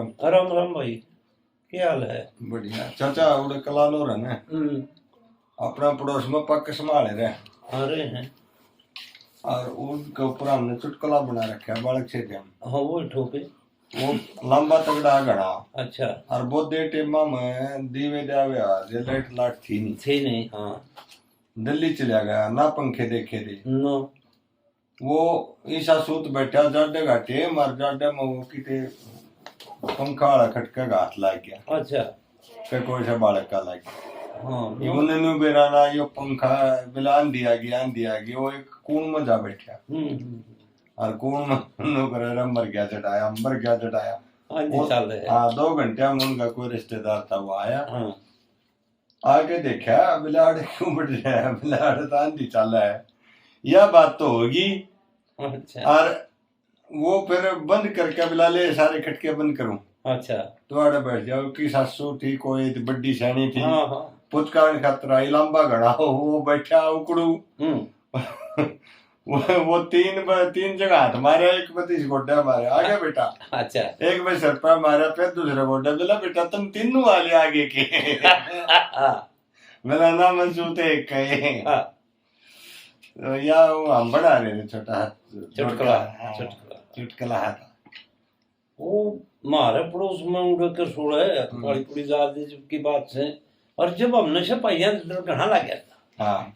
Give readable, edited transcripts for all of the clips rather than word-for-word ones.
राम। राम राम भाई, क्या हाल है? बढ़िया चाचा उड़े कलालो रहने अपना पड़ोस में पक्के संभाले रहे आ रहे हैं और उनके ऊपर हमने चुटकुला बना रखा है बालक से हम। हाँ वो ठोके। वो लंबा तगड़ा घड़ा अच्छा। और वो दे टेमा में दीवे जावे ये लाइट लाट थी नहीं। हाँ दिल्ली चला गया ना पंखे देखे थे नो। वो ईसा सूत बैठा जाडे घाटे मार जाडे में वो किते पंखा वाला खटका हाथ लग गया। अच्छा। फिर कोई सा बालक का लग गया। हाँ उन्होंने बेराना यो पंखा बिलान दिया गया वो एक कून में जा बैठा और कून में नो करे मर गया चटाया हाँ 2 घंटे में उनका कोई रिश्तेदार था वो आया। हाँ। आके देखा बिलाड़ क्यों बढ़ रहा है, बिलाड़ तो आंधी चला है, यह बात तो होगी। अच्छा। और वो फिर बंद करके बिला ले सारे खटके बंद करूं। अच्छा। तो आड़े बैठ जाओ कि सासू थी कोई बड़ी सैनी थी। हाँ हाँ। पुचकान खतरा लंबा घड़ा हो वो बैठा उकड़ू वो तीन जगह हाथ मारे, एक में 30 गोड्डा मारे आगे बेटा। अच्छा। एक में सर पर मारा फिर दूसरे गोड्डा बोला बेटा तुम तीनों वाले आगे के मेरा नाम मंसूते एक कहे। तो या वो हम बना रहे थे छोटा चुटकुला हाथ वो मारे पड़ोस में उड़ कर छोड़ा है बड़ी पूरी ज्यादा की बात से। और जब हमने छपाइया तो घना लग गया था। हाँ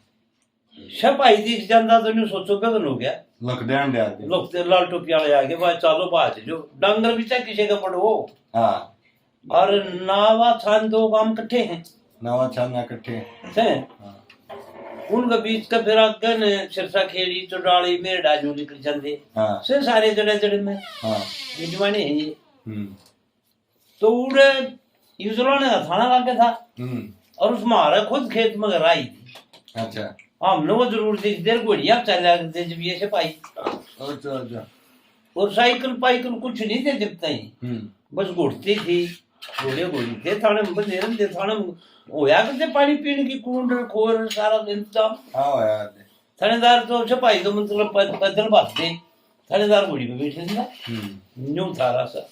छपाई दिख जाता तो नहीं सोचो बेगन हो गया लोग लाल टोपी वाले आ गए भाई चलो बात जो डंगर भी चाहे किसी का पड़ो। हाँ। और नावा छान 2 गांव इकट्ठे हैं। नावा छान इकट्ठे हैं। उनका बीच का फिर आगे ने सिरसा खेड़ी चौडाली मेरडा जो निकल जाते। हाँ। से सारे जड़े में। हाँ। जमाने हैं ये। तो उड़े यूजला ने थाना लग गया था और उसमें हमारा खुद खेत में आई थी। अच्छा। हमने वो जरूर देख देर घोड़िया चला करते जब ये से पाई। अच्छा। और साइकिल पाइकिल कुछ नहीं थे जब तक बस घुटती थी घोड़ी थे थाने में बंदे रहते थाने में होया करते पानी पीने की कूंड खोर सारा इंतजाम। हाँ थानेदार तो छपाई तो मतलब पैदल भागते थानेदार घोड़ी पे बैठे थे न्यू था रासा।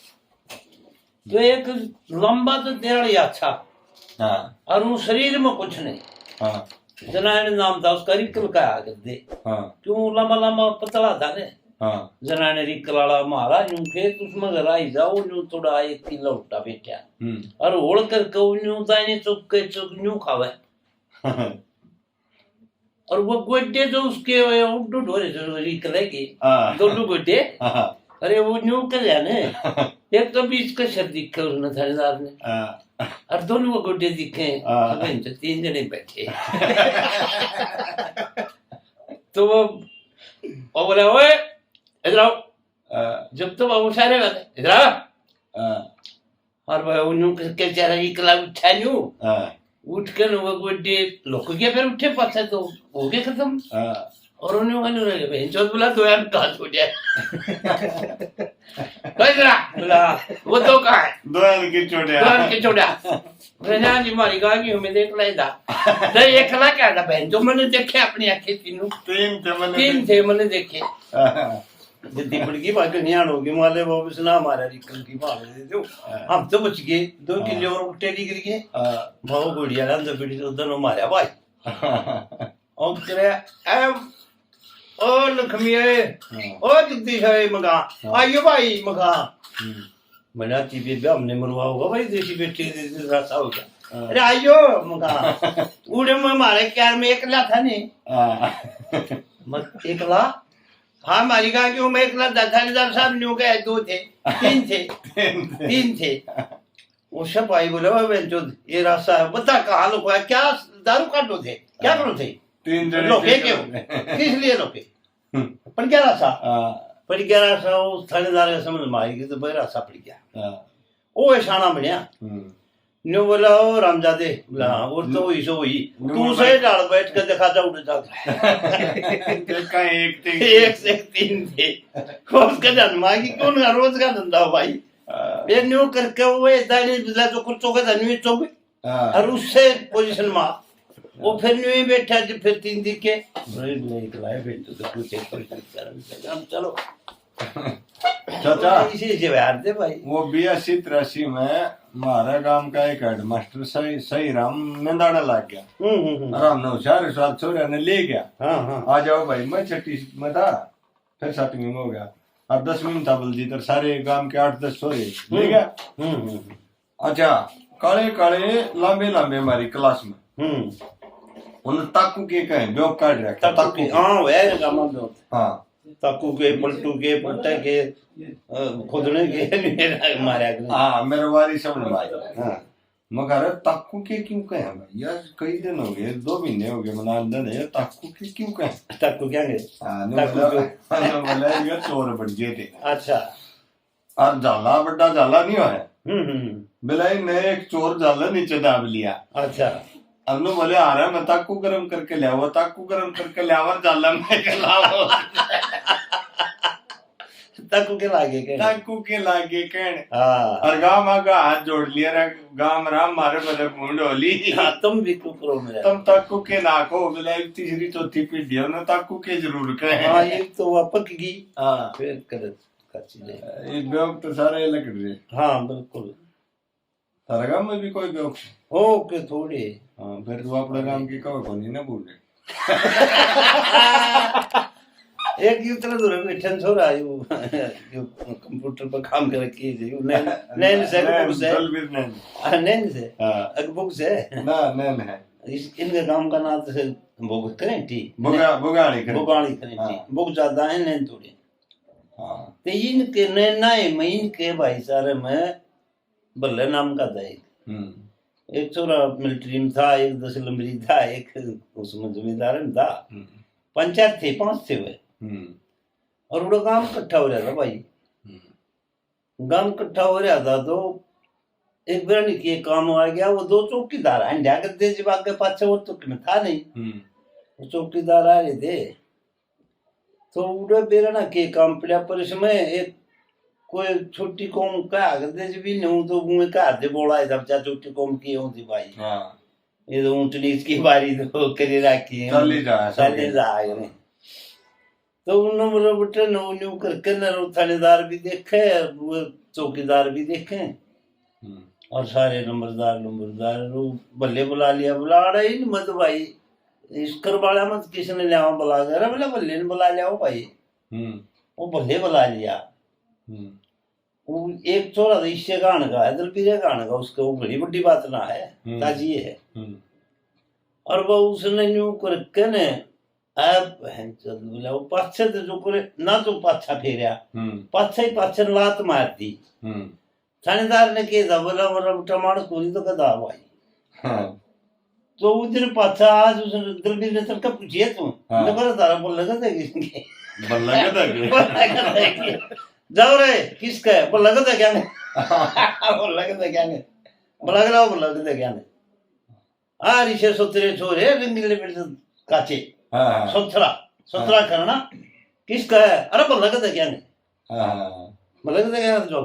तो एक लंबा तो तेरा अच्छा। हाँ। और वो शरीर में कुछ नहीं। हाँ। जनाने नाम था उसका रिकल का आगे दे। हाँ। क्यों लंबा पतला था ने। हाँ। जनाने रिकल वाला मारा यूं खेत उसमें घर आई जाओ यूं थोड़ा 1 किलो उठा बैठा और होड़ कर यूं दाने चुप के चुप यूं खावे। और वो गोड्डे जो उसके उड्डू ढोरे जो रिकल के 2 गोड्डे। अरे वो यूं कर जाने एक तो बीच का शर दिखा उसने थानेदार ने और दोनों वो गुड्डे दिखे। तो 3 जने बैठे। तो वो बोला ओए इधर आओ। जब तो वो सारे बात इधर आओ और वो उन्हों के चेहरा इकला उठा न्यू उठ कर वो गुड्डे लोग के फिर उठे पाछे तो हो गए खत्म। और उन्होंने कहने लगे भाई चोट बोला 2 यार कहाँ छूट जाए बोला वो तो कहाँ है 2 यार की छोड़ा मैंने जी मारी गाँव की उम्मीद एक लाई था तो एक ला क्या था बहन जो मैंने देखे अपनी आँखें 3 थे मैंने देखे जल्दी पड़ गई बाकी नियाण होगी माले वो उसने हमारा रिकल की मार दे दो हम तो बच गए 2 किलो और टेली गिर गए बहुत बढ़िया ना तो बेटी तो दोनों मारा भाई और करे ओ लक्ष्मीए ओ जगदीश है मगा आइयो भाई मगा मना चीबे भी हमने मरवा होगा भाई देसी बेटी रास्ता हो गया। अरे आइयो मगा उड़े में हमारे क्या में एकला था नहीं मत एकला। हाँ हमारी कहा कि मैं एकला थानेदार साहब नहीं हो गया 2 थे 3 थे वो सब आई बोले भाई जो ये रास्ता है बता कहाँ लोग क्या दारू काटो थे क्या करो थे 3 जने लोके क्यों किस लिए लोके पर क्या रास्ता उस थानेदार का समझ में आएगी तो भाई रास्ता पड़ गया। वो ऐसा बनया न्यू बोला ओ रामजादे बोला वो तो वही सो वही तू से डाल बैठ कर दिखा जा उड़ का एक से 3 थे उसका जन्मा की क्यों ना रोज का धंधा भाई ये न्यू करके वो दानी बिला जो कुछ चौके धनवी चौके और उससे पोजीशन में वो फिर न्यू बैठा फिर 3 दिखे नहीं लाए बैठ तो पूछे हम चलो चाचा इसी से बिहार थे भाई। वो 82-83 में हमारे गांव का एक हेडमास्टर सही राम निंदाने लग गया। और हमने होशियार साथ छोरे ने ले गया। आ जाओ भाई, मैं 6ठी में था, फिर 7वीं में हो गया, और 10वीं में था बलजीत, और सारे गांव के 8-10 छोरे ले गया। अच्छा, काले काले लंबे लंबे हमारी क्लास में उन ताकू के कहे ब्योक काट रखा। ताकू हाँ वह गामा ब्योक। हाँ ताकू के पलटू के पट्टे के खुदने के मारा। हाँ मेरे वारी समझ में आई। मगर ताकू के क्यों कहे भाई यार, कई दिन हो गए, 2 महीने हो गए मना अंदर है, ताकू के क्यों कहे? ताकू क्या है? बोला ये चोर बढ़ गए थे। अच्छा, और जाला बड़ा जाला नहीं हुआ है। बिलाई ने एक चोर जाला नीचे दाब लिया। अच्छा, अनु बोले आ रहा है, मैं ताकू गरम करके ले आओ, ताकू गरम करके ले आओ, जाला में खिलाओ। ताकू के लागे कहने और गांव आगा हाथ जोड़ लिया रे, गांव राम मारे बड़े मुंड होली। तुम भी कुकरो में तुम ताकू के नाको बिलाई, तीसरी चौथी पीढ़ी ने ताकू के जरूर कहे। हाँ ये तो वापक की। हाँ फिर कर ये ब्योक तो सारे लग रहे। हाँ बिल्कुल। तारा गांव में भी कोई ब्योक ओके थोड़ी। हाँ फिर तो अपने गांव की कहो कोनी ना भूले। एक इतना दूर बैठन छोरा यू कंप्यूटर पर काम कर रखी है नैन से नैन से अकबुक से ना नैन है इनके काम का नाम से बुक करें टी बुगाड़ी करें टी बुक ज्यादा है नैन थोड़ी। हाँ तो इनके नैन ना है, मैं इनके भाई सारे में बल्ले नाम का था एक छोरा मिलिट्री में था, एक 10 लंबरी था, एक उसमें जमींदार में था, पंचायत थे 5 थे वे। और वो गांव इकट्ठा हो रहा था भाई, गांव इकट्ठा हो रहा था तो एक बेरनी की काम आ गया, वो 2 चौकीदार अंडा गद्दे जब आगे पाछे वो तो में था नहीं, वो चौकीदार आ रहे थे तो उड़े बेरना के काम पड़ा। पर इसमें एक कोई छोटी कौम का गद्दे भी नहीं तो मुंह का दे बोला है जब छोटी कौम की होती भाई। ये तो ऊंच नीच की बारी तो करे रखी है चले जा तो उन्होंने बेटे नो न्यू करके न थानेदार भी देखे, वो चौकीदार भी देखे, और सारे नंबरदार बल्ले बुला लिया। बुला रहा ही मत भाई इसकर बाला मत किसने लिया बुला कर, बोला बल्ले ने बुला लिया भाई। वो बल्ले बुला लिया। वो एक छोरा इससे गान का है दलपीरे गान का, उसके वो बड़ी बड़ी बात ना है ताजी है। और वो उसने न्यू करके ने वो पाछे तो जो करे ना तो पाछा फेरिया, पाछा ही पाछे लात मार दी। थानेदार ने कहा बोला मोरा बेटा मानस कोई तो कदा भाई। तो उधर पाछा आज उसने दलबीर ने तड़का पूछिए तुम बोला तारा बोल लगा था किसके जाओ रे किसका है बोल लगा था क्या ने बोल लगा था क्या ने बोला लगा था क्या ने आ ऋषि सोतरे छोरे रंगीले काचे सोतरा करना किसका है, अरे बोल लगा था क्या ने बोल लगा था क्या जो।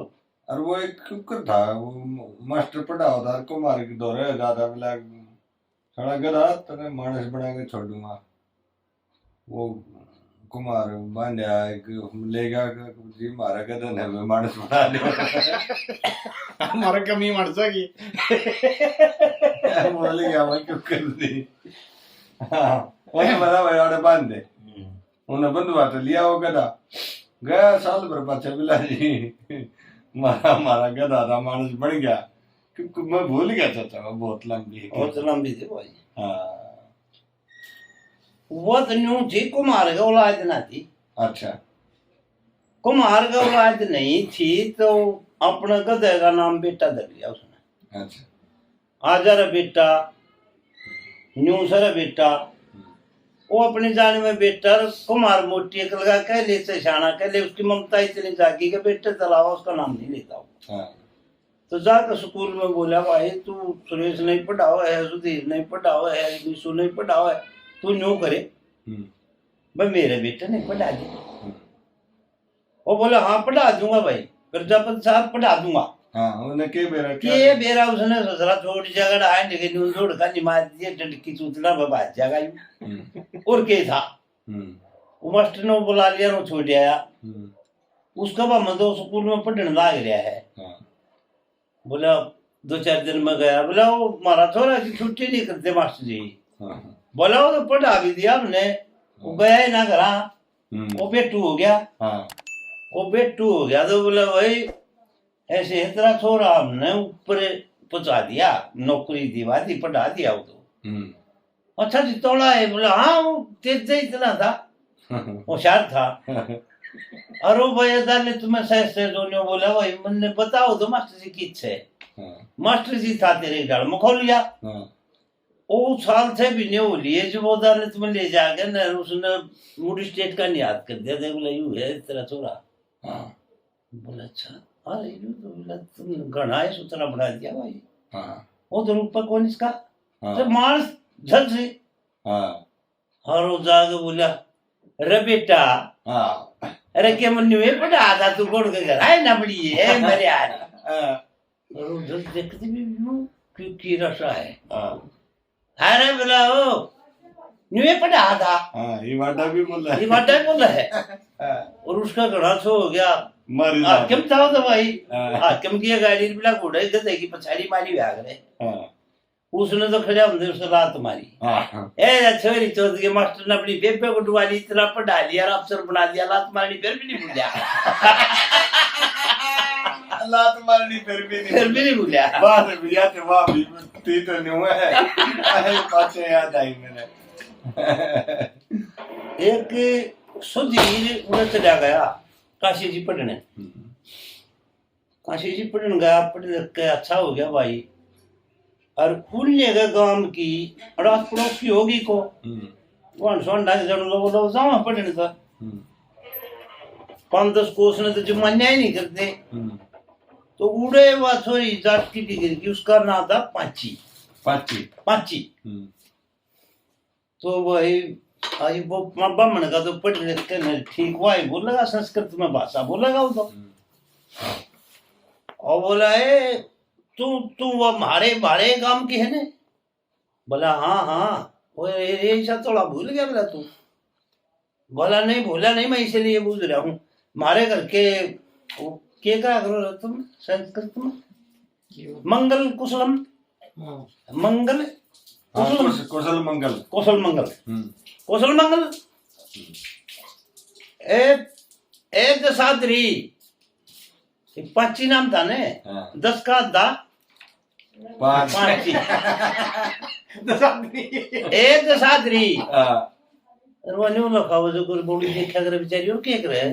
और वो एक कुकर था, वो मास्टर पढ़ाओ था कुमार के दौरे ज्यादा बोला खड़ा गधा तेरे मानस बना के छोड़ूंगा। वो कुमार बांधा एक ले गया जी मारा गधा ने मानस बना लिया हमारा कमी मानसा की बोले क्या मैं क्यों कर दी। वही बड़ा बड़ा बांधे उन्हें बंधुआ तो लिया वो गधा गया साल भर पाछे बिला जी मारा गधा था मानस बन गया क्योंकि मैं भूल गया चाचा वो बहुत लंबी थी भाई। हाँ वो तो न्यू थी कुमार का औलाद ना थी। अच्छा कुमार का औलाद नहीं थी तो अपने गधे का नाम बेटा धर लिया उसने। अच्छा आजा रे बेटा न्यू सर बेटा वो अपनी जान में बेटा कुमार मोटी एक लगा कह ले से शाना कह ले, उसकी ममता इतनी जागी कि बेटे चलावा उसका नाम नहीं लेता हूँ। तो जाकर स्कूल में बोला भाई तू सुरेश नहीं पढ़ाओ है, सुधीर नहीं पढ़ाओ है, निशु नहीं पढ़ाओ है, तू न्यू करे भाई मेरे बेटे नहीं पढ़ा दी। वो बोला हाँ पढ़ा दूंगा भाई, प्रजापति साहब पढ़ा दूंगा। के बेरा उसने ससुरा छोड़ जगह आए लेकिन न्यू छोड़ का निमाज दिए डंडकी चूतना बाबा जगह और के था वो मास्टर ने बुला लिया वो छोड़ आया। उसका बाप तो स्कूल में पढ़ने लाग रहा है। बोला 2-4 दिन में गया, बोला वो हमारा थोड़ा की छुट्टी नहीं करते मास्टर जी। बोला वो तो पढ़ा भी दिया हमने, वो गया ही ना करा, वो बेटू हो गया। वो बेटू हो गया तो बोला भाई ऐसे इतना छोरा हमने ऊपर पहुंचा दिया, नौकरी दिवा दी, पढ़ा दिया वो तो। अच्छा जी तोड़ा है? बोला हाँ वो तेज इतना था, होशियार था। और वो भाई अदालत तुम्हें सहसे दोनों बोला भाई मैंने बताओ तो मास्टर जी की इच्छा है। मास्टर जी था तेरे घर में खोल लिया। वो साल से भी नहीं हो लिए जो वो अदालत में ले जाकर ना उसने मूडी स्टेट का याद कर दिया। बोला यू है तेरा छोरा। बोला अच्छा, अरे यू तो बोला तुम घना है सुतरा बढ़ा दिया भाई। वो तो रूपा कौन इसका तो मार्स झल से। और वो जाके बोला रे बेटा, अरे क्या मन में पढ़ा था तू गोड़ के घर आए ना बड़ी है मेरे यार। और वो जब देखते भी क्योंकि रसा है। अरे बोला ओ न्यू पढ़ा था। ये वाटा भी बोला है। और उसका घड़ा सो हो गया। हाकिम था तो भाई, हाकिम की गाड़ी बिला घोड़े गधे की पछाड़ी मारी भाग रहे। उसने तो खड़ा होंगे उसने लात मारी। ए छोरी चौथ के मास्टर ने अपनी बेबे को डुबा ली, इतना पढ़ा लिया, अफसर बना दिया, लात मारनी फिर भी नहीं भूलिया। लात मारनी फिर भी नहीं भूलिया। वाह रे भैया ते वाह भी ती तो नहीं हुआ है। अरे पाछे याद आई मेरे। एक सुधीर उड़े चला गया काशी जी पढ़ने। काशी जी पढ़ने गया, पढ़ लिख के अच्छा हो गया भाई। और खुलने का गांव की अड़ास पड़ोस की होगी को वन सोन ढाई जन लोग जावा पढ़ने था। 5-10 कोस ने तो जमान्या ही नहीं करते। तो उड़े हुआ थोड़ी जाट की डिग्री की, उसका नाम था पाची। तो वही आई वो ब्राह्मण का तो पढ़ लिख के ठीक हुआ ही बोलेगा, संस्कृत में भाषा बोलेगा वो तो। और बोला है तू वो हमारे गांव की है ने? बोला हाँ वो ऐसा थोड़ा भूल गया। बोला तू? बोला नहीं भूला नहीं, मैं इसलिए पूछ रहा हूँ हमारे घर के क्या करो तुम संस्कृत में? मंगल कुशलम मंगल कौशल मंगल ए दसादरी पाची नाम था ने। 10 का दा पाची दसादरी रोने वाला खाओ जो कर बोली देखा करे बेचारी और क्या करे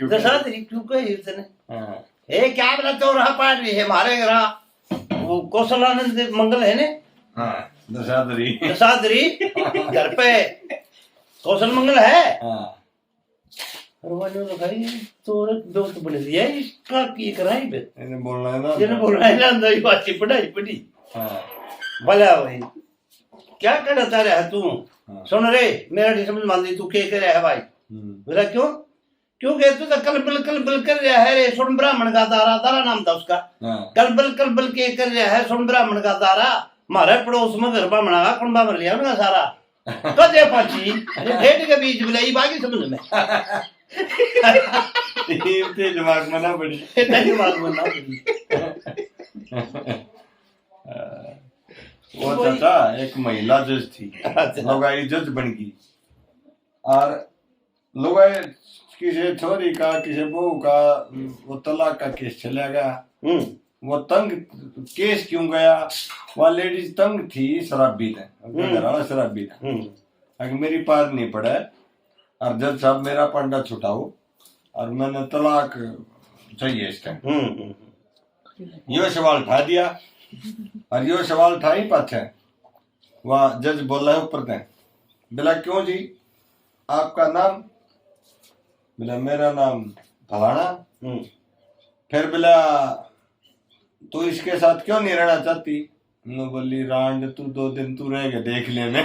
दसादरी क्यों कहे इसने? ए क्या बोला तो रहा पाठ भी है हमारे घर वो कौशलानंद मंगल है ने। दसादरी घर पे कौशल मंगल है। रोने वाला भाई तो दोस्त बन दिया इसका की कराई बे इन्हें बोलना है ना अंदर बात पढ़ाई पढ़ी। भला भाई क्या करता रहा तू? सुन रे मेरा नहीं समझ मान ली तू क्या कर रहा है भाई? बोला क्यों कहते तो कल बल कर रहा है रे। सुन ब्राह्मण का दारा नाम था उसका। कल बल के कर रहा है, सुन ब्राह्मण का दारा। हमारे पड़ोस में घर ब्राह्मण का कौन ब्राह्मण लिया उनका सारा कदे पाची भेड़ के बीच बुलाई बाकी समझ में दिमाग में ना पड़ी। वो चाचा एक महिला जज थी, लोगाई जज बन गई और लोगाई किसी छोरी का किसी बहू का वो तलाक का केस चला गया। वो तंग केस क्यों गया? वह लेडीज तंग थी, शराबी थे, घरवाला शराबी था। अगर मेरी पार नहीं पड़ा और जज साहब मेरा पंडा छुटाओ और मैंने तलाक चाहिए इस टाइम। यो सवाल उठा दिया और यो सवाल उठा ही पाछे वह जज बोला है ऊपर से। बोला क्यों जी आपका नाम? बोला मेरा नाम फलाना। फिर बोला तू इसके साथ क्यों नहीं रहना चाहती? मैं बोली रांड तू 2 दिन तू रहेगा देख लेने।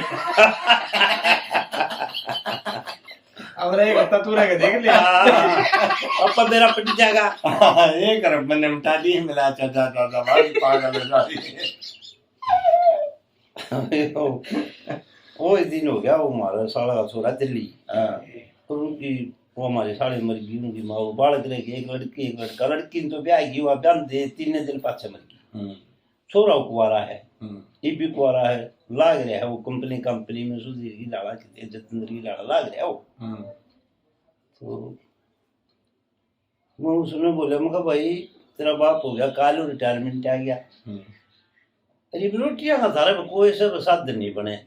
अब रहेगा तू रहेगा देख ले। अब मेरा पिट जाएगा। ये कर मैंने मिटा दी मिला चाचा दादा भाई पागल है सारी। वो दिन हो गया वो हमारा साला का छोरा दिल्ली और उनकी वो हमारे साढ़े मर गई, उनकी माँ वो बालक रह गई, एक लड़की एक लड़का, लड़की ने तो ब्याह की, वो ब्याह दे 3 दिन पाछे मर गई। छोरा कुआरा है, ये भी कुआरा है, लाग रहा है वो कंपनी में सुधीर की लाड़ा की जतेंद्र की लाड़ा लाग रहा है वो। तो मैं उसने बोला, मैं कहा भाई तेरा बाप हो गया काल, रिटायरमेंट आ गया, अरे रोटियां का थारे में कोई से साधन नहीं बने।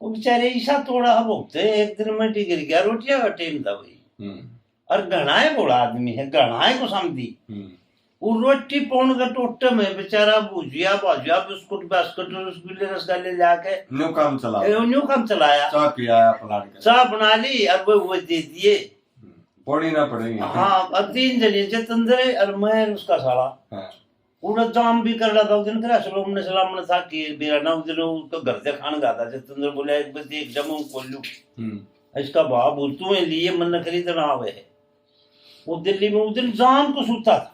वो बेचारे ईसा थोड़ा भोगते, एक दिन में टिक गया, रोटियां का टाइम था भाई, और घनाए बोला आदमी है, घनाए को समझी वो रोटी पौन का टोटे में बेचारा भुजिया भाजिया बिस्कुट बास्कुट रसगुल्ले रसगुल्ले जाके न्यू काम चलाया, चाय बना ली और वो दे दिए, पड़ी ना पड़ेगी। हाँ, और 3 जने जतेंद्र और मैं उसका साला पूरा जाम भी कर रहा था उस दिन, करा सलाम ने था कि मेरा ना उस दिन उसको घर से खान गा था। जतेंद्र बोला एक बजे एक जम कोल्लू इसका भाव बोलतू है लिए मन खरीदना आवे है। वो दिल्ली में उस दिन जाम को सूता था,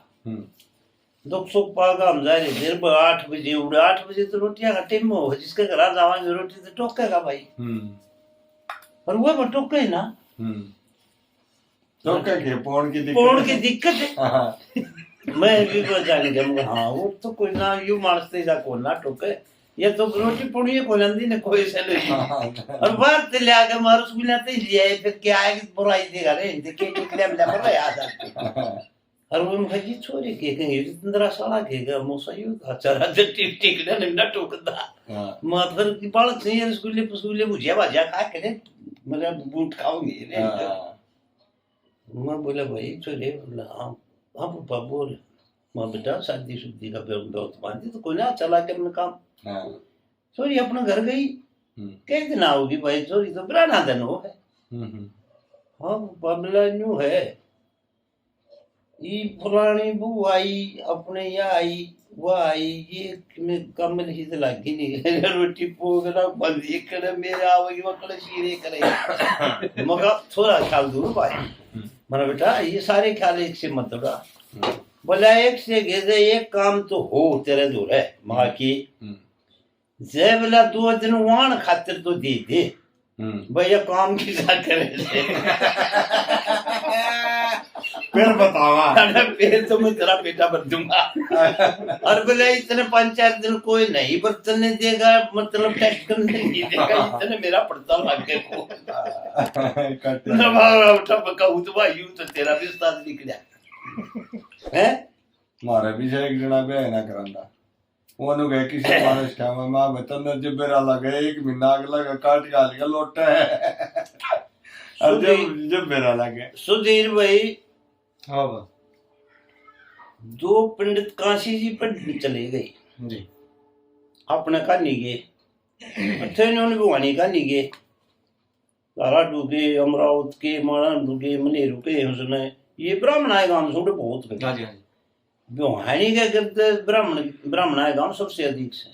200 पागा हम जा रहे देर 8 बजे उड़े, 8 बजे तो रोटियां का टाइम हो, जिसके घर जावांगे रोटी तो टोकेगा भाई, पर वो टोके ना टोके के पौन की दिक्कत है। मैं भी जाने के हाँ वो तो कोई ना यू मानते जा को ना टोके, ये तो रोटी पुड़ी को लंदी ने कोई से नहीं, और बाहर से ले आके मार उसको लेते ही लिया, फिर क्या है कि बुराई देगा रे देखे टिकले में लगा याद आ, और वो मुझे जी छोरी के कहीं जितना साला केगा मोसा यू चरा जे टिकले ने ना टोकदा माथर की बालक से ये स्कूले बुझिया बाजा खा के मतलब बूट खाओगे रे। मैं बोला भाई छोरे, बोला हाँ पापा बोल, माँ बेटा शादी शुद्धि का बहुत बांधी तो कोई ना चला के अपना काम। छोरी अपना घर गई, कई दिन आओगी भाई, छोरी तो पुराना दिन हो है। हाँ बाबला न्यू है, ये पुरानी बू आई अपने यहाँ आई, वो आई ये कम लिखी तो लगी नहीं रोटी पोगना बंदी करे मेरे आओगी वो कल शीरे करे मगर थोड़ा ख्याल दूर भाई। मैंने बेटा ये सारे ख्याल एक से मत उड़ा, बोला एक से गेजे एक काम तो हो तेरे दूर है माँ की, जय बोला 2 दिन वाण खातिर तो दे दे भैया काम की करे फिर बतावा फिर तो मैं तेरा पेटा भर दूंगा। और बोले इतने 5-4 दिन कोई नहीं बर्तन देगा, मतलब टेस्ट करने नहीं देगा, इतने मेरा पड़ता लग गया तो तेरा भी उस्ताद निकला है। मारे भी एक जना ब्याह ना करांदा ओनु गए किसी मानस का मां बतन जब बेरा लगे 1 महीना अगला काट गाल का लोटा है और जब बेरा लगे सुधीर भाई। हाँ 2 पंडित काशी जी पर चले गए जी, अपने का नहीं गए, अच्छे उन्होंने भवानी का नहीं गए, तारा डूबे अमरावत के माना डूबे मनेरू के उसने ये ब्राह्मण आए गांव छोटे बहुत भवानी के करते ब्राह्मण आए गांव सबसे अधिक से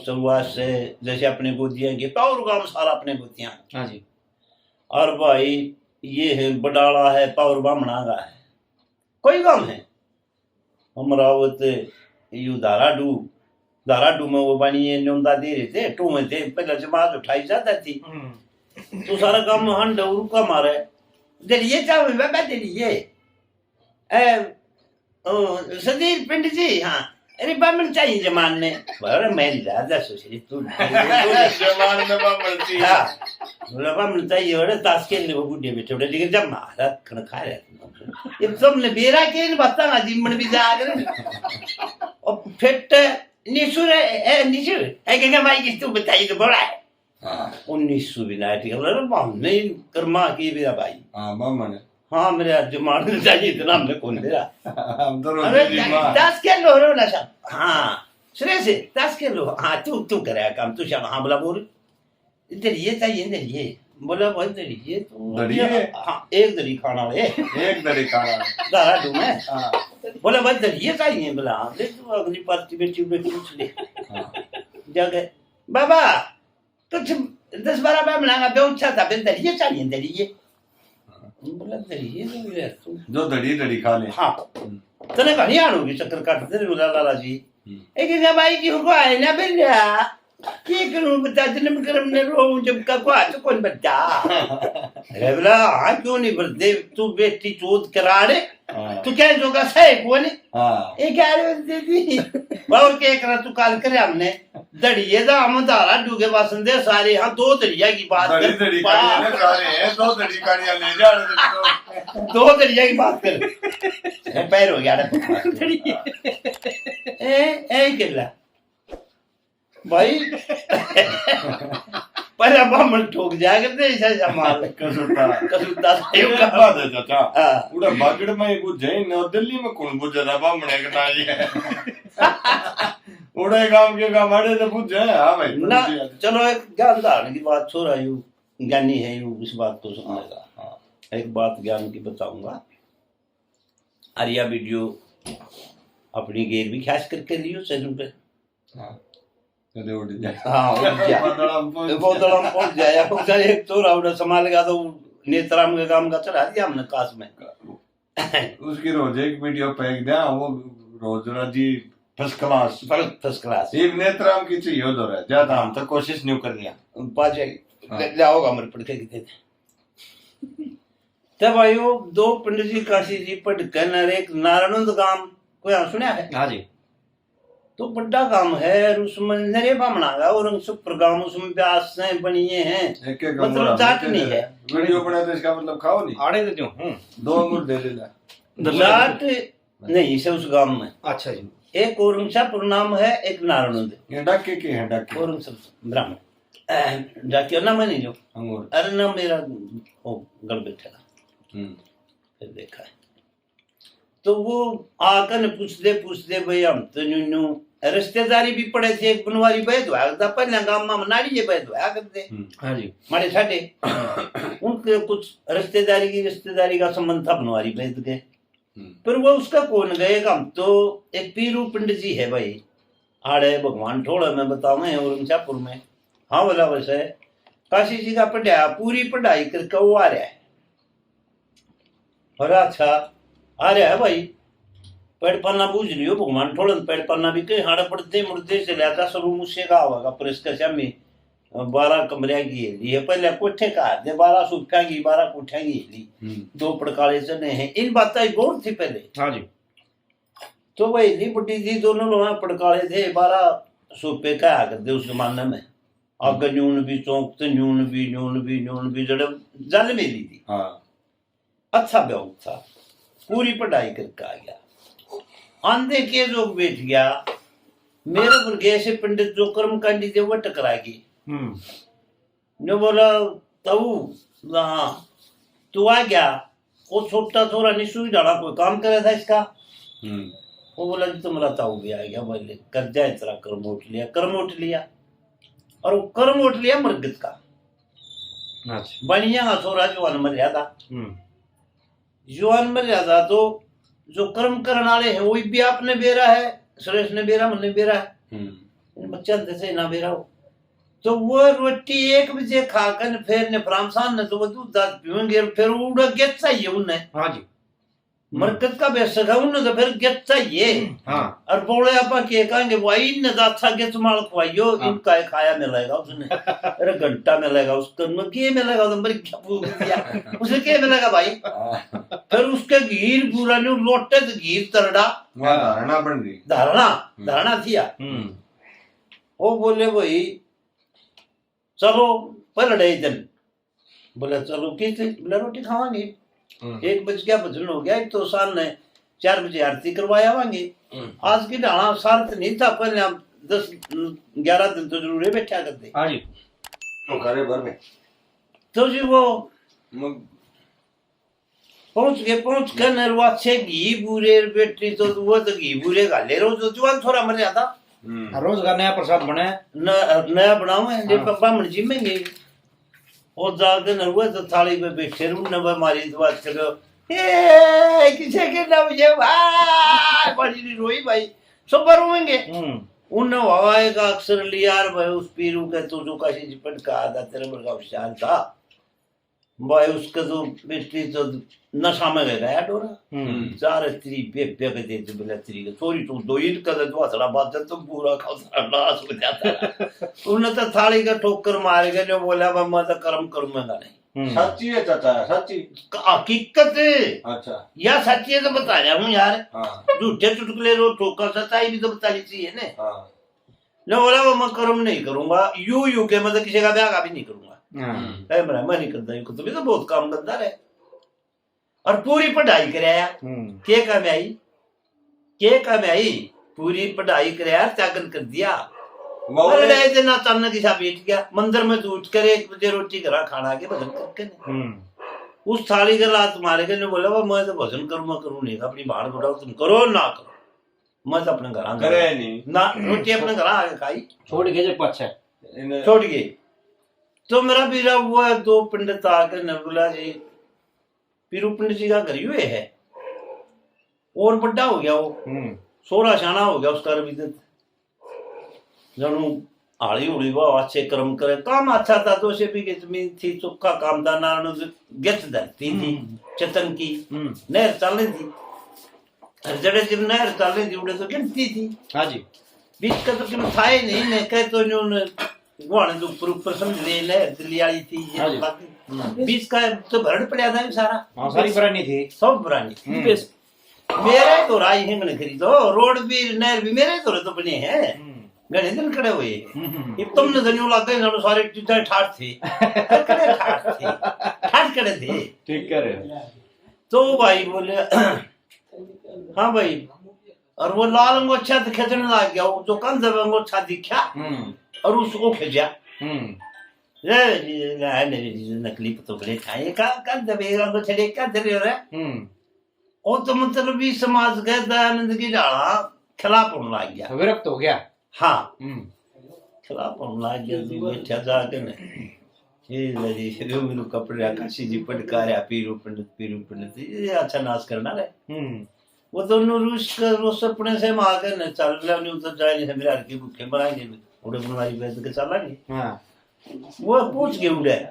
शुरुआत से, जैसे अपने गोदियां के पावर गांव सारा अपने गोदियां। हाँ जी, और भाई ये है बडाला है पावर ब्राह्मणा का है, कोई गांव है अमरावत यू धाराडू में वो बनी न्योंदा दे रहे थे टू में थे, पहले जमात उठाई जाता थी तो सारा काम हन डरू का मारे दलिए चाहे बाबा दलिए सदीर पिंड जी। हाँ अरे बामन चाहिए जमान ने, अरे मैं राजा सोचरी तू जमान में बामन थी। हाँ बोला बामन चाहिए, अरे ताश खेल ले वो बुढ़े बैठे उड़े, लेकिन जब मारा खाना खा रहे ये तुमने बेरा के बता ना जिमन भी जा कर और फिट निशुर है निशुर है क्या भाई किस तू बताइए तो बड़ा है 1900 बिना ठीक है बाम नहीं कर्मा की मेरा भाई। हाँ बामन हाँ मेरे जमान चाहिए इतना हमने कौन दे रहा हम तो अरे 10 किलो रो ना सब। हाँ श्रेय से 10 किलो। हाँ तू करे काम तू शाम। हाँ बोला बोल इधर ये चाहिए इधर ये, बोला भाई इधर ये तो हाँ एक दरी खाना है दारा दूं मैं। बोला भाई इधर ये चाहिए, बोला हाँ ले तू अगली पार्टी में चुप के पूछ ले जाके बाबा कुछ 10-12 बार बनाना बेउच्छा था फिर दरिए चाहिए दरिए, बोला दरिए तो जो दड़ी खा ले। हाँ तने घणी आणूगी चक्कर काटते रे लाला जी एक भाई जी को आए ना बिल्ला क्या करूं बता, जन्म कर्म ने रो जब का को आज कौन बच्चा अरे बोला हाँ क्यों नहीं भरते, तू बेटी चोद करा रे तू क्या जोगा सही कौन है ये क्या दे दी और क्या करा तू काल करे हमने दड़िए दा हम धारा डूगे बसंदे सारे हाँ दो दड़िया की बात कर, दड़ी काड़ियां ने सारे हैं, दो दड़ी काड़ियां ले जा रहे दो दड़िया की बात कर पैर हो गया ए किला भाई पर अब हम ठोक जाएगा तो ऐसा माल कसुता कसुता एक बात है चाचा, उड़ा बागड़ में कुछ है न, दिल्ली में कौन पूछा था बामणे का ना ये उड़े गांव के गामाड़े से पूछे हां भाई ना। चलो एक ज्ञान धारण की बात छोड़ा, यू ज्ञानी है यू इस बात को समझेगा। एक बात ज्ञान की बताऊंगा, आर्या वीडियो अपनी गेर भी खास करके लियो चैनल पे। कदे उड़ जाए बोतलम पहुंच जाए उधर एक तो राउडा संभाल गया तो नेत्राम के काम का चढ़ा दिया हमने काश में। उसकी रोज एक वीडियो फेंक दिया, वो रोज राजी फर्स्ट क्लास एक नेत्राम की चाहिए उधर है ज्यादा, हम तो कोशिश नहीं कर लिया पाजे जाओगा मेरे पढ़ के कितने तब आयो दो पंडित जी काशी जी पढ़ कर एक नारायण गांव कोई सुना है? हाँ जी। तो बड़ा काम है उसमें नरे बामणागा और सुपर गांव उसमें व्यास से बनिए हैं, मतलब जाट नहीं है। वीडियो बना तो इसका मतलब खाओ नहीं आड़े दे जो दो अंगूर दे देना जाट नहीं से उस गांव में। अच्छा जी। एक औरंगशापुर नाम है, एक नारायण ये डाके के हैं डाके औरंगशापुर ब्राह्मण डाके नाम है नहीं जो अंगूर, अरे ना मेरा ओ गड़ बैठेगा फिर देखा है तो वो आकर पूछते भाई हम तो न्यू रिश्तेदारी भी पड़े थे, एक बनवारी बैद हुआ था पहले गांव में नाड़ी ये बैद हुआ करते हाँ जी मारे साढ़े उनके कुछ रिश्तेदारी का संबंध था बनवारी बैद के। फिर वो उसका कौन गए हम तो एक पीरू पंडित जी है भाई आड़े भगवान ठोड़ा में बताऊं औरंगशापुर में। हाँ बोला वैसे काशी जी का पढ़ाया पूरी पढ़ाई करके वो आ रहा है और अच्छा आ रहा है भाई पेड़ पन्ना बूझ लियो भगवान ठोड़न पेड़ पन्ना भी कहीं हाड़ा पड़ते मुड़ते चले आता सब मुझसे का होगा प्रेस का श्यामी 12 कमरे की है पहले कोठे का दे 12 सूखा की 12 कोठे की ली 2 पड़काले चने हैं इन बातें बहुत थी पहले। हाँ जी। तो वही ली बड़ी थी दोनों लोग पड़काले थे 12 सूपे का करते उस जमाने में आग न्यून भी चौंकते न्यून भी जड़े जल मेली थी। अच्छा ब्याह था पूरी पढ़ाई करके आ गया आंधे के जो बैठ गया मेरे पर गए से पंडित जो कर्म कांडी थे वो टकरा गई ने बोला तू हाँ तू आ गया वो छोटा थोड़ा निशु डाला कोई काम करे था इसका वो बोला जी तुम्हारा ताऊ भी आ गया बोले कर जाए तेरा कर्म उठ लिया और वो कर्म उठ लिया मरगत का बढ़िया थोड़ा जवान मर जाता जुआन मर जाता तो जो कर्म करने वाले हैं वही भी आपने बेरा है सुरेश ने बेरा मैंने बेरा है बच्चा जैसे ना बेरा हो तो वो रोटी 1 बजे खाकर फिर ने फ्रांसान ने तो वो दूध दाद पीवेंगे फिर उड़ा गेट चाहिए उन्हें। हाँ जी मरकत का बेसक है उन्हें तो फिर गेट चाहिए। हाँ और बोले आप के कहेंगे भाई ने अच्छा गेट माल खवाइयो इनका खाया मिलेगा उसने अरे घंटा मिलेगा उसको के मिलेगा तो मर क्या उसे के मिलेगा भाई फिर उसके घीर पूरा न्यू लोटे तो घीर तरड़ा धारणा बन गई धारणा थिया वो बोले भाई चलो पलड़े दिन बोले चलो किस बोले रोटी खावांगे 1 बज गया भजन हो गया तो साल ने 4 बजे आरती करवाया वांगे आज की डाला सार्थ नहीं था पहले हम 10-11 दिन तो जरूर बैठा करते। हाँ जी तो करे भर में तो जी वो पहुंच कर नरवा से घी बूरे बेटी तो वो तो घी बूरे का ले रोज तो जवान थोड़ा मर जाता रोज का नया प्रसाद बने नया बनावे जे ब्राह्मण जी में गई और जाके नरवा तो थाली पे बैठे रू न मारी तो बात चलो ए किसे के ना मुझे भाई बड़ी रोई भाई सब रोएंगे उन हवाए का अक्सर लिया भाई उस पीरू के तो जो काशी जी पट का आधा तेरे मर का विचार था भाई उसका तो बेटी तो नशा में गया डोरा चार स्त्री पे कहते थे बोला स्त्री का थोड़ी तो दो ही कदर तो हसड़ा बात तो पूरा खासा नाश हो जाता उन्हें तो थाली का ठोकर मार के जो बोला मैं तो कर्म करूंगा नहीं। सच्ची है चाचा, सच्ची हकीकत अच्छा या सच्ची है तो बता रहा हूँ यार। झूठे चुटकुले रोज ठोकर सच्चाई भी तो बतानी चाहिए ना। जो बोला वो मैं कर्म नहीं करूंगा यू के मतलब किसी का ब्याह का भी नहीं करूंगा। मैं नहीं करता यू तो भी तो बहुत काम करता रहे और पूरी पढ़ाई कराया के कमाई पूरी पढ़ाई कराया त्यागन कर दिया। दिन अचानक ऐसा बैठ गया मंदिर में तो उठ कर 1 बजे रोटी करा खाना के भजन करके उस थाली का लात मारे के बोला मैं तो भजन करूँ नहीं अपनी बाढ़ उठाओ तुम करो ना करो मैं तो अपने घर करे नहीं ना रोटी अपने घर आके खाई छोड़ के जब पछा छोड़ गए। तो मेरा बीरा हुआ 2 पंडित आकर निर्मला जी पीरू पंडित जी का घर हुए है और बड़ा हो गया वो 16 शाना हो गया उसका रविदत जानू आड़ी उड़ी वाह अच्छे कर्म करे काम अच्छा था 2 शेपी की जमीन थी चुका काम था नारायण गेट धरती थी चतन की नहर चलनी थी जड़े जब नहर चलनी थी उड़े तो गिनती थी। हाँ जी बीच का तो क्यों था ही नहीं मैं कह तो गुआने जो ऊपर समझ ले नहर दिल्ली वाली थी बीच का तो भरण पड़ा था सारा सारी पुरानी थी सब पुरानी मेरे तो राय है मैंने खरीदो रोड भी नहर भी मेरे तो बने हैं घने दिन खड़े हुए ये तुमने जनियो लागे ना सारे चीजें ठाठ थे ठाठ खड़े थे ठीक कह रहे हो। तो भाई बोले हाँ भाई और वो लाल अंगोछा खींचने लग गया वो जो कंधे में अंगोछा दिखा और उसको खींचा नकली पुतले खाए कंधे में अंगोछा देखा तेरे रे वो तो मतलब भी समाज गए दयानंद की डाला खिलाफ होने लग गया विरक्त हो गया। हाँ खिलाफ होने लग गया तो बैठा जाके ना ये लड़ी मेनू कपड़े आकाशी जी पटकारा पीरू पंडित ये अच्छा नाश करना रहे वो दोनों रूस अपने से मार के न चल रहा नहीं उधर जाए नहीं मेरे हर के भूखे बनाएंगे उड़े बनवाई बैठ के चला नहीं वो पूछ के उड़े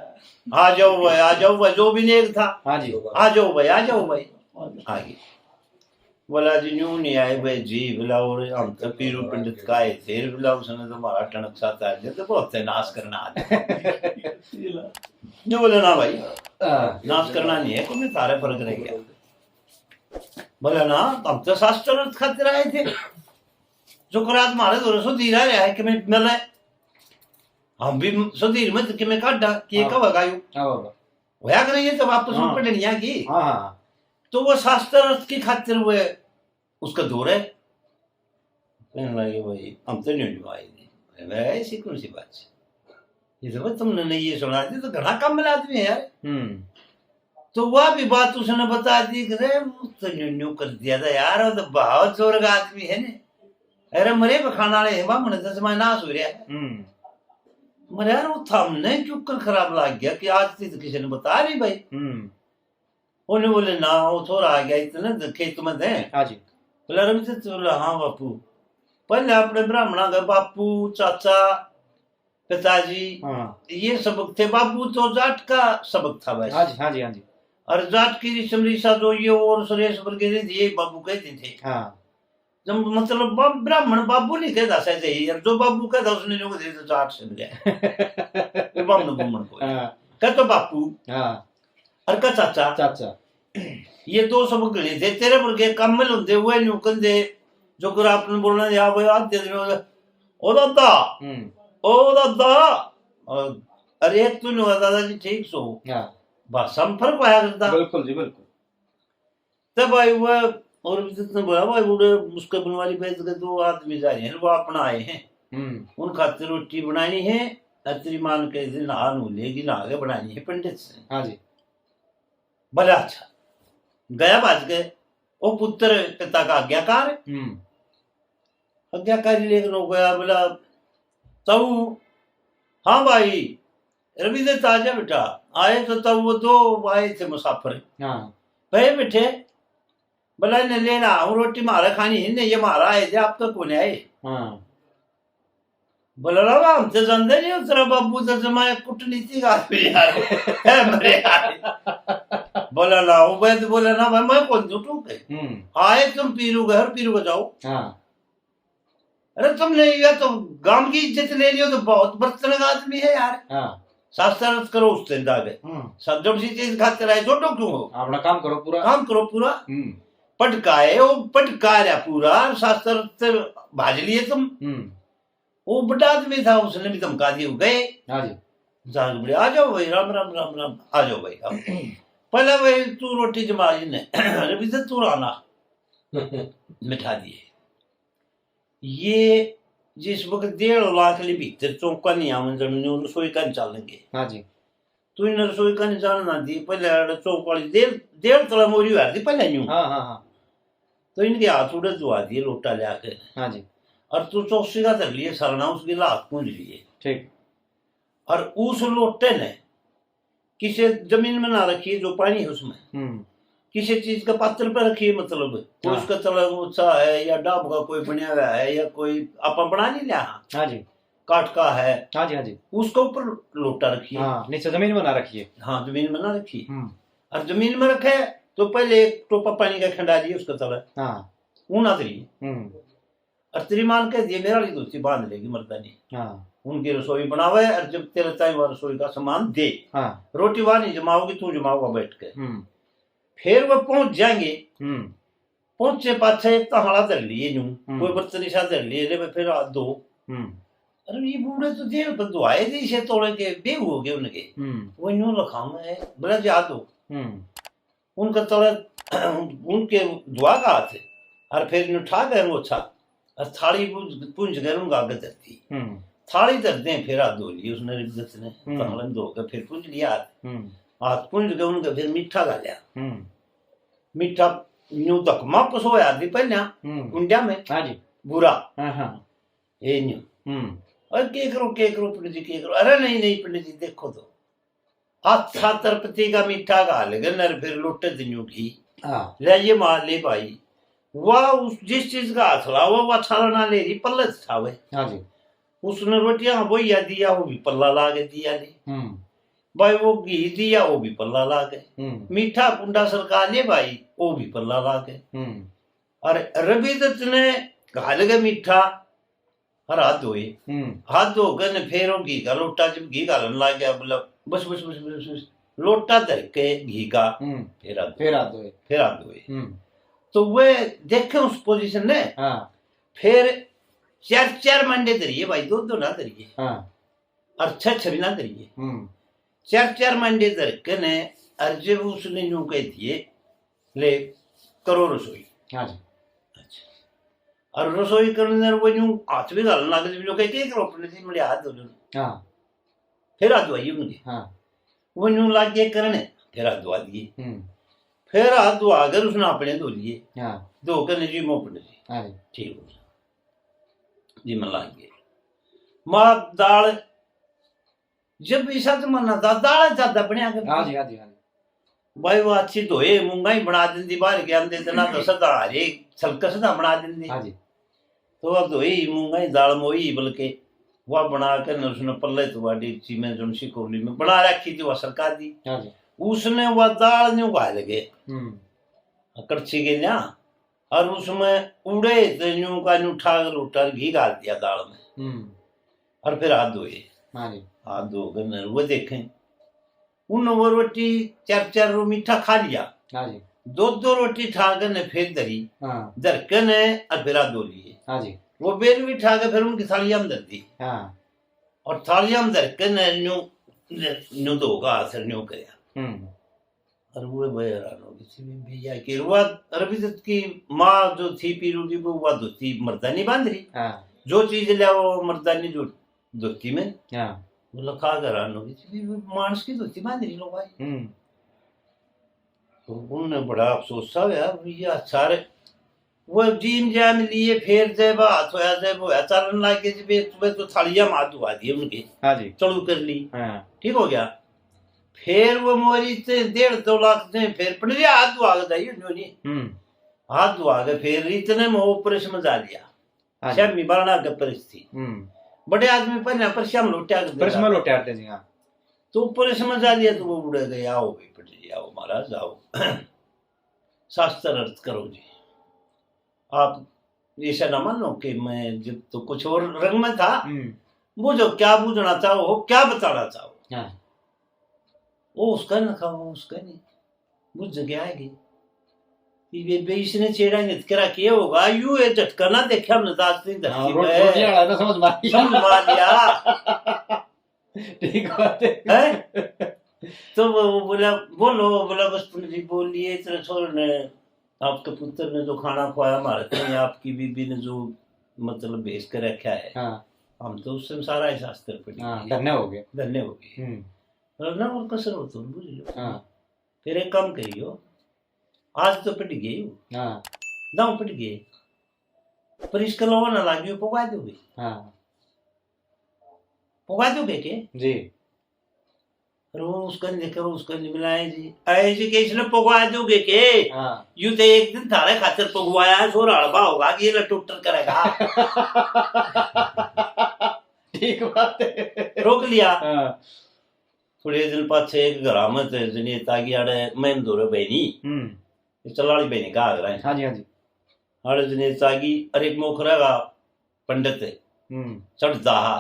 आ जाओ भाई जो भी नेक था आ जाओ भाई आगे बोला जी यूं नहीं आए भाई जी बोला और हम तो पीरू पंडित का आए थे बोला उसने तो हमारा टनक साथ आ गया तो बहुत नाश करना आ जो बोले ना भाई नाश करना नहीं है कोई सारे फर्क रह गया बोला ना हम तो शास्त्र खातिर आए थे जो रात मारे तो सुधीर आ रहा है कि मैं मिले हम भी सुधीर में कि मैं काटा कि कब लगायू होया कर ये तो वापस पढ़निया की तो वो शास्त्र की खातिर वो उसका दौर है कहने लगे भाई हम तो नहीं आए ऐसी कौन सी बात है ये तो तुमने नहीं ये सुना दी तो घना कम मिला आदमी है यार तो वह भी बात उसने बता दी कि तो न्यू कर दिया था यार वो तो बहुत जोर का आदमी है ने अरे मरे बखाना वाले है मन तो समय नाश हो रहा है मरे यार वो था हमने क्यों कर खराब लग गया कि आज तो किसी ने बता नहीं भाई उन्हें बोले ना वो थोड़ा आ गया इतना खेत में थे बोला रवि तो बोला हाँ बापू पहले अपने ब्राह्मणा का बापू चाचा पिताजी ये सबक थे बापू तो जाट का सबक था भाई हाँ जी और जाट की समरीसा जो ये और सुरेश वगैरह ये बाबू कहते थे जब मतलब ब्राह्मण बाबू नहीं कहता सहजे ही जो बाबू कहता उसने जो दे तो जाट से मिला ब्राह्मण को कहते बापू और का चाचा ये 2 सबक गले थे तेरे वर्गे कमल होंदे हुए न्यू कंदे जो कर आपने बोलना या भाई आते दिन ओ दादा अरे तू नो दादाजी ठीक सो बस संपर्क आया करता बिल्कुल जी बिल्कुल तब भाई वो और जितने बोला भाई बूढ़े मुस्के बनवाली बेच के 2 आदमी जा रहे हैं वो अपना आए हैं उन खातिर रोटी बनानी है अत्री मान के दिन आन लेगी ना आगे बनानी है पंडित से हाँ जी भला अच्छा गया बाज गए वो पुत्र पिता का आज्ञाकार आज्ञाकारी लेकर हो गया बोला तब हाँ भाई रवि दे ताजा बेटा आए तो तब वो 2 आए थे मुसाफिर भाई बैठे बोला ने लेना हम रोटी मारा खानी है ये मारा आए थे आप तो कौन आए बोला ना हम तो जानते नहीं तेरा बाबू तो जमाए कूटनीति का आदमी यार है मेरे यार बोला ना वो वैद बोला ना भाई मैं कौन झूठू के आए तुम पीरू घर पीरू को जाओ अरे तुमने ये तो गांव की इज्जत ले लियो तो बहुत बर्तन का आदमी है यार शास्त्रार्थ करो उस दिन आगे जब सी चीज खाते रहे छोटो क्यों हो अपना काम करो पूरा पटकाए वो पटका रहा पूरा शास्त्रार्थ भाज लिए तुम वो बड़ा आदमी था उसने भी धमका दिए गए आ जाओ भाई राम राम राम राम आ जाओ भाई पहले भाई तू रोटी जमा ने अभी तो तू आना मिठा दिए ये जिस वक्त 1.5 लाख के भीतर चौका नहीं आवन जमीन रसोई का चलेंगे तू इन रसोई का नहीं जाना दी पहले चौक वाली 1.5 तला मोरी हुआ थी पहले यूं तो इनके हाथ उड़े धुआ दिए लोटा ले आके और तू चौकसी का धर लिए सरना उसकी लात पूंज लिए ठीक और उस लोटे ने किसी जमीन में ना रखी जो पानी है उसमें किसी चीज का पात्र पर रखी मतलब कोई उसका तला ऊंचा है या डाब का कोई बना हुआ है या कोई आप बना नहीं लिया काट का है उसके ऊपर लोटा रखिए नीचे जमीन में ना रखिए जमीन में ना रखिए और जमीन में रखे तो पहले एक टोपा पानी का खंडा दिए उसका तला ऊना तरिए और तेरी मान कह दिए मेरा लिए दोस्ती बांध लेगी मर्दानी उनकी रसोई बनावे और जब तेरे ताई वह रसोई का सामान दे रोटी वहां नहीं जमाओगी तू जमाओगा बैठ के फिर वो पहुंच जाएंगे पहुंचे पाछे एक ताला धर लिए यूं कोई बर्तन सा धर लिए ले फिर हाथ धो अरे ये बूढ़े तो देर पर दुआए दी से तोड़े के बेग हो गए उनके वो यूं रखा मैं बड़ा याद हो उनका तला उनके दुआ का हाथ और फिर उठा गए वो अच्छा और थाली पूंछ कर उनका आगे धरती थाली धरते हैं फिर हाथ धो लिए उसने रिद्दत ने तालन धो कर फिर पूंछ लिया हाथ पूंछ के उनका फिर मीठा गालिया मीठा यूं तक मापस होया थी पहले कुंडिया में बुरा ये न्यू और के करो पंडित जी के करो अरे नहीं पंडित जी देखो तो अच्छा तरपति का मीठा गाल गनर फिर लुटे दिनू घी ले ये मार ले भाई वह उस जिस चीज का हाथ ला वो अच्छा ना ले रही पल्ले था वे उसने रोटियां वो या दिया वो भी पल्ला ला के दिया ले भाई वो घी दिया वो भी पल्ला ला के मीठा कुंडा सरकार ले भाई वो भी पल्ला ला के और रवि दत्त ने घाल के मीठा और हाथ धो कर फिर घी का लोटा जब घी घालन लग गया बोला बस बस बस बस बस लोटा धर के घी का फिर हाथ धोए तो वे देखे उस पोजीशन ने फिर 4 मंडे धरिए भाई 2 ना धरिए और 6 भी ना धरिए 4 मंडे धर के ने और जब उसने यूं कह दिए ले करो रसोई और रसोई करने वो यूं हाथ भी डालने लगे जो कह के करो अपने जी मेरे हाथ धो फिर हाथ धोइए उनके वो यूं लग गए करने फिर हाथ धोआ दिए फिर हाथ धोआ कर उसने अपने धो लिए धो कर जी मोपने जी ठीक हो जी मन लाग गए माँ दाल जब ऐसा तो मना दाल ज्यादा बनिया कर भाई वो अच्छी धोए मूंगा ही बना दी बाहर के अंदर इतना तो सदा हरे छलका सदा बना दी तो अब धोई मूंगा ही दाल मोई बल्कि वह बना कर उसने पल्ले तो वाडी में जो कोली में बना रखी थी वह सरकार दी उसने वह दाल न्यू खा लगे कड़छी के ना और उसमें उड़े तो न्यू का न्यू ठाकर उठा घी डाल दिया दाल में और फिर हाथ धोए हाथ धो कर वो देखें उन वो रोटी 4 मीठा खा लिया 2 रोटी ठाकर फिर धरी धर के ने और फिर हाथ धो लिए वो बेल भी ठा के फिर उनकी थालियां में धर दी और थालियां में धर के ने न्यू धोगा असर न्यू गया और वो हैरान हो गई भैया की रुआ रवि दत्त की माँ जो थी पीरू की वो वह धोती मर्दानी बांध रही जो चीज लिया वो मर्दानी जो धोती में वो लखा हैरान हो गई मानस की धोती बांध रही लोग भाई तो उन्होंने बड़ा अफसोस था यार भैया सारे वो जीम जाम लिए फिर जब हाथ होया जब होया चलन लागे जब तो थालियां हाथ धुआ दिए उनके चलू कर ली ठीक हो गया फिर वो मोरी से 1.5-2 लाख से फिर पड़े हाथ धुआ गई हाथ धुआ के फिर इतने में ऊपर समझा लिया शर्मी बारणा के परिस्थिति बड़े आदमी पर परसम लोटा लोटाते जी। हाँ तो ऊपर समझा लिया तो वो उड़े गए, आओ भाई पंडित जी, आओ महाराज आओ, शास्त्र अर्थ करो जी। आप ऐसा ना मानो कि मैं जब तो कुछ और रंग में था, बुझो क्या बूझना चाहो, क्या बताना चाहो। हाँ। वो उसका ना खाओ, वो उसका नहीं, बुझ गया है इसने छेड़ा करा किया होगा, यू ये झटका ना देखा हमने धरती में, समझ मार लिया। ठीक बात है। तो वो बोला बोला बस पंडित जी बोल लिए, इतने छोर ने आपके पुत्र ने जो खाना खुआया हमारे तो, आपकी बीबी ने जो मतलब भेज कर रखा है। हाँ। हम तो उस समय सारा शास्त्र पढ़े। हाँ, धन्य हो गए। ना और कसर हो तो बुझ लो। हाँ। फिर एक काम करियो, आज तो पिट गई हो। हाँ। दाऊ पिट गए, पर इसका लोहा ना लागियो, पका दोगे। हाँ। पका दोगे के जी। और वो उसका नहीं देखा, उसका नहीं मिलाया जी, ऐसे के इसने पकवा दोगे के। हाँ। यूं तो एक दिन थारे खातिर पकवाया है, सो हड़बा होगा कि ये लटूटर करेगा। ठीक बात है। रोक लिया। हाँ। थोड़े दिन पाछे एक घर में थे जने ताकि आड़े मैं दोरे बहनी चलाड़ी बहनी का आगरा है। हाँ जी हाँ जी। आड़े जने ताकि अरे एक मोखरा का पंडित चढ़ दाहा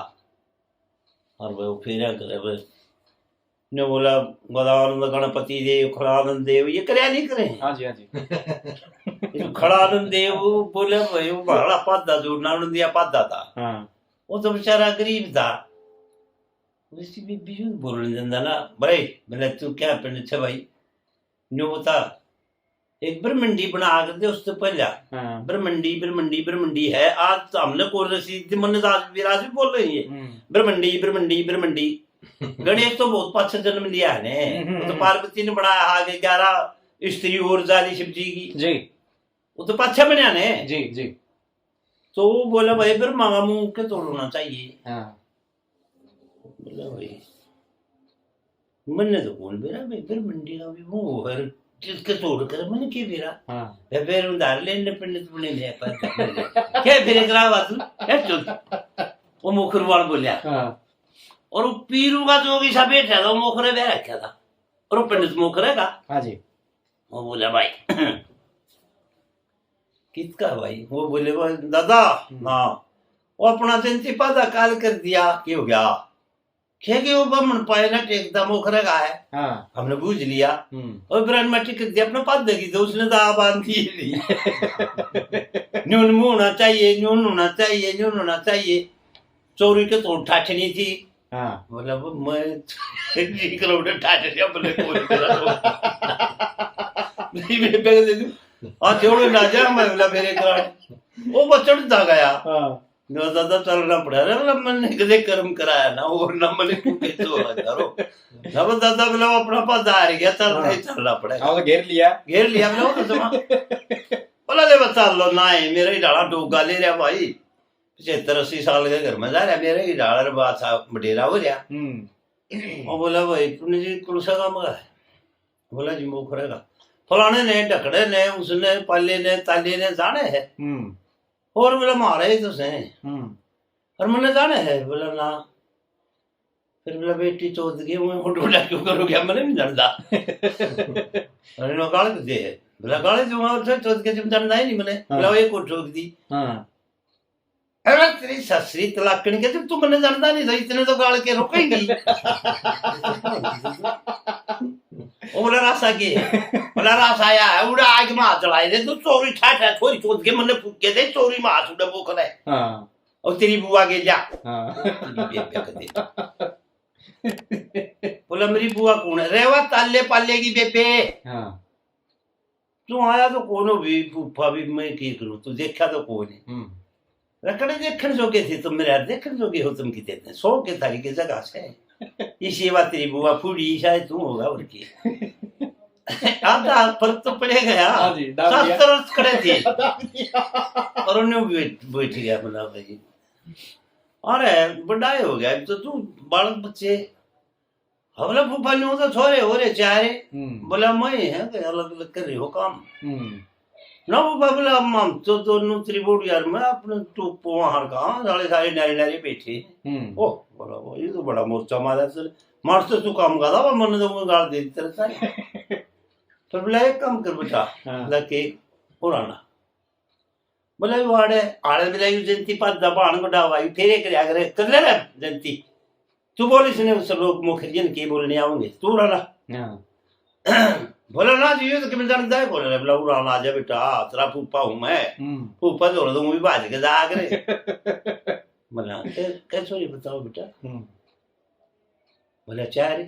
और वो फेरा करे वो ने बोला गदानंद गणपति देव खड़ानंद देव ये करे नहीं करे। हाँ जी हाँ जी। खड़ानंद देव बोले भाई वो बड़ा पादा जो नानंद दिया पादा था। हाँ। वो तो बेचारा गरीब था, उसकी बीबी बोलने देता ना, भाई मैंने तू क्या पंडित छे भाई न्यू बता, एक ब्रह्मंडी बना कर दे उससे पहले। हाँ। ब्रह्मंडी ब्रह्मंडी ब्रह्मंडी है, आज तो हमने कोई रसीद मन विराज भी बोल रही है ब्रह्मंडी ब्रह्मंडी ब्रह्मंडी। गणेश तो बहुत पाछे जन्म लिया है ने, तो पार्वती ने बनाया आगे 11 स्त्री और जाली शिव जी की जी, वो तो पाछे बना ने जी जी। तो वो बोला भाई ब्रह्मा का मुंह के तोड़ना चाहिए। हाँ। बोला भाई मैंने तो कौन बेरा भाई ब्रह्मंडी का भी मुंह है जिसके तोड़ कर मैंने क्या बेरा। हाँ। फिर उधार लेने पंडित बने ले पर क्या फिर करा बात वो मुखरवाल बोलिया। हाँ। और वो पीरू का जो भी सा बैठा था वो मोखरे बह रखा था और वो पंडित मोखरे का। हाँ जी। वो बोला भाई किसका भाई, वो बोले भाई दादा। हाँ। वो अपना चिंती पादा काल कर दिया, क्या हो गया कि वो ब्राह्मण पाए ना टेकता मोखरे का है। हाँ। हमने बूझ लिया और ब्राह्मण में टिक दिया अपना पाद की, तो उसने दावा बांध दी न्यून मुंह होना चाहिए, न्यून होना चाहिए, न्यून होना चाहिए। चोरी के तो ठाठनी थी। हाँ। बोला मैं किलोमीटर ठाठ दिया बोले कोई करा नहीं मैं बैग दे दूं आ जोड़ो ना जा मैं बोला मेरे कराट वो बचड़ दा गया। हाँ। जो दादा चलना पड़ा रे मैंने कदे कर्म कराया ना और ना मैंने क्यों कैसे हो करो ना वो दादा बोला अपना पास आ गया चल नहीं चलना पड़ेगा। हाँ घेर लिया बोला तो बोला ले बता लो ना मेरा ही डाला डोगा ले रहा भाई 75-80 साल के घर में जा रहा मेरे की डालर बात बटेरा हो रहा। वो बोला भाई तूने जी कौन सा काम है, बोला जी मोखरे का फलाने ने ढकड़े ने उसने पाले ने ताले ने जाने है और बोला मारे तो से और मैंने जाने है। बोला ना, फिर बोला बेटी चौथ गई मैं डोला क्यों करोगे मैंने नहीं जानता अरे गाल दे बोला गाले दूंगा चौथ के तुम जानना ही नहीं मैंने। बोला ये को ठोक दी। अरे तेरी ससुरी तलाकनी के तू मैंने जानता नहीं था इतने तो गाल के रोकेंगी। वो बोला रासा के बोला रासा आया उड़ा आग में हाथ चलाए दे तू चोरी ठाठ है थोड़ी चोट के मैंने फूके दे चोरी में हाथ उड़ा वो करे। और तेरी बुआ के जा बोला मेरी बुआ कौन है, रेवा ताले पाले की बेबे। तू आया तो कौन भी फूफा भी मैं की करूं, तू देखा तो कौन है रकड़े देखने जोगे थे तुम मेरे देखने जोगे हो तुम कितने थे 100 के तारीख की जगह से ये सेवा तेरी बुआ फूडी शायद तू होगा और की आधा फर्क तो पड़ेगा यार 70 वर्ष खड़े थे और उन्हें बैठ गया बोला भाई अरे बड़ा हो गया तो तू बालक बच्चे बोला फूफा नहीं होता छोरे हो रहे चारे। बोला मैं है अलग अलग कर रही हो काम ना वो बाबला हम तो दोनों त्रिभुज यार मैं अपने टूप वहां का साले सारे नारे नारे बैठे ओ बोला वो ये तो बड़ा मोर्चा मारा सर मार तो तू काम कर रहा मन तो गाल दे तेरे सारे तो बोला एक काम कर बेटा लके पुराना बोला वाड़े आड़े बिला यू जंती पास दबाण को डावाई फिर एक अगर कर ले रे जंती तू बोलिस ने उस लोग मुखर्जन के बोलने आओगे तू रहा बोला ना जी तो किमें जानता है बोले बोला उड़ाना आ जा बेटा तेरा फूफा हूं मैं फूफा तो भी भाज के जा करे बोला कैसे ये बताओ बेटा बोला चार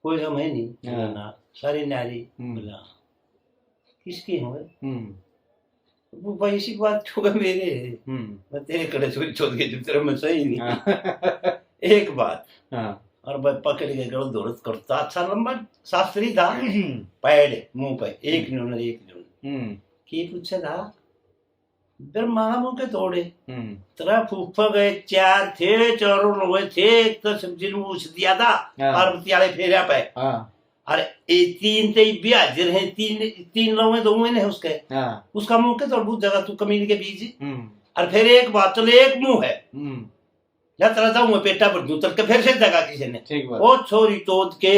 कोई हम है नहीं ना सारी नारी बोला किसकी हुए फूफा इसी बात छोड़ मेरे मैं तेरे कड़े छोड़ के जब तेरा मैं सही नहीं एक बात और भाई पकड़ के गड़ो दौड़त करता अच्छा लंबा शास्त्री था पैड मुंह पे एक न्यून की पूछे था फिर माना मुंह के तोड़े तेरा फूफा गए चार थे चारों लोग थे एक तो सब्जी में पूछ दिया था पार्वती फेरा पे अरे तीन तो भी हाजिर हैं तीन लोग हैं 2 महीने उसके उसका मुंह के तोड़ बहुत जगह तू कमीन के बीच और फिर एक बात तो एक मुंह है या तरह था मैं पेटा पर दूतर के फिर से जगह किसी ने ओ छोरी तोड़ के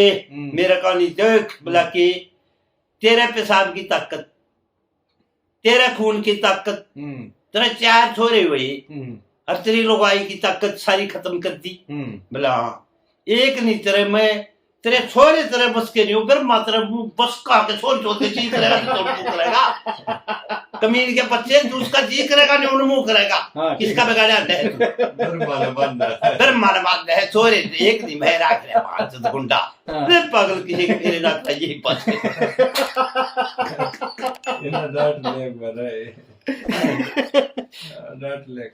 मेरा कहानी देख बोला कि तेरे पेशाब की ताकत तेरे खून की ताकत तेरे 4 छोरे हुए और तेरी लोगाई की ताकत सारी खत्म कर दी बोला एक नहीं तेरे मैं तेरे छोरे तेरे बस के नहीं उगर मात्र बस का के छोड़ छोड़ के जी करेगा तो करेगा कमीन के बच्चे उसका जी करेगा नहीं उन मुंह करेगा किसका बिगाड़ा है धर्माना बात है छोरे एक नहीं मैं रख रहा 5 गुंडा रे पागल किसी के मेरे ना यही बस इना डाट ले बरे डाट ले